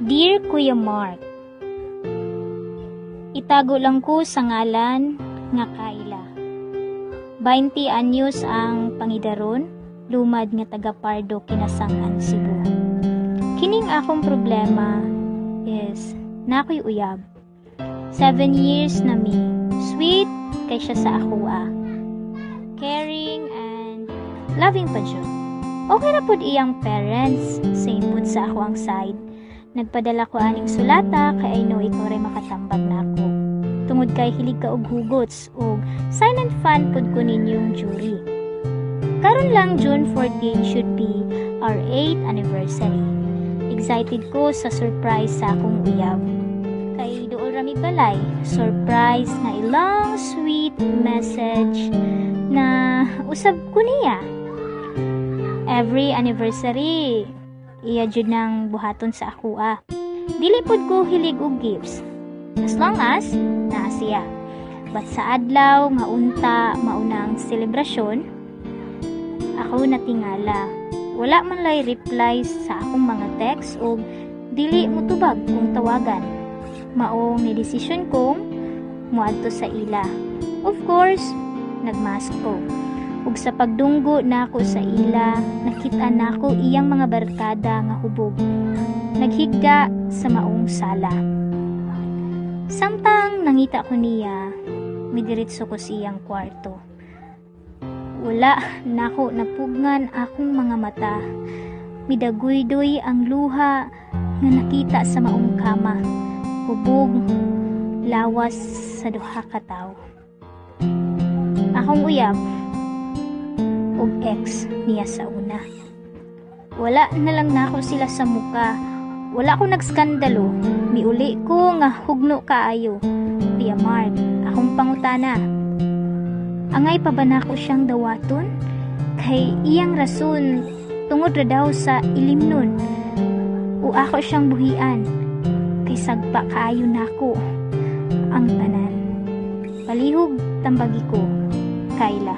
Dear Kuya Mark, itago lang ko sa ngalan nga Kayla. 20 anyos ang pangidaron, lumad nga taga Pardo Kinasangan, Cebu. Kining akong problema is nakoy uyab. 7 years na mi. Sweet kay siya sa akoa. Caring and loving pa jud. Okay na pud iyang parents, same pud sa ako ang side. Nagpadala ko aning sulata kay I know ikaw ray makatambag nako. Tungod kay hilig ka og hugots ug silent fan pud ko ninyong jury. Karon lang June 14 should be our 8th anniversary. Excited ko sa surprise sa akong uyab. Kay duol rami balay, surprise na ilang sweet message na usab ko niya. Every anniversary, iya jud nang buhaton sa akoa. Dili pud ko hilig og gifts. As long as naa siya. But sa adlaw nga unta maunang selebrasyon, ako natingala. Wala man lay reply sa akong mga text o dili mo tubag kung tawagan. Maong ni desisyon kong muadto sa ila. Of course, nagmask ko. Ug sa pagdunggo nako sa ila, nakita nako iyang mga barkada nga hubog. Naghigda sa maong sala. Samtang nangita ko niya, midiretso ko siyang kwarto. Wala nako napugngan akong mga mata. Midaguydoy ang luha nga nakita sa maong kama. Hubog, lawas sa duha ka tawo. Akong uyab og ex niya sa una. Wala na lang nako sila sa muka. Wala ko nagskandalo. Miuli ko nga hugno kaayo. Kuya Mark, akong pangutana. Angay pa ba nako siyang dawaton? Kay iyang rason tungod ra daw sa ilimnon. O ako siyang buhian. Kay sagpa kaayo nako ang tanan. Palihog tambagi ko, Kayla.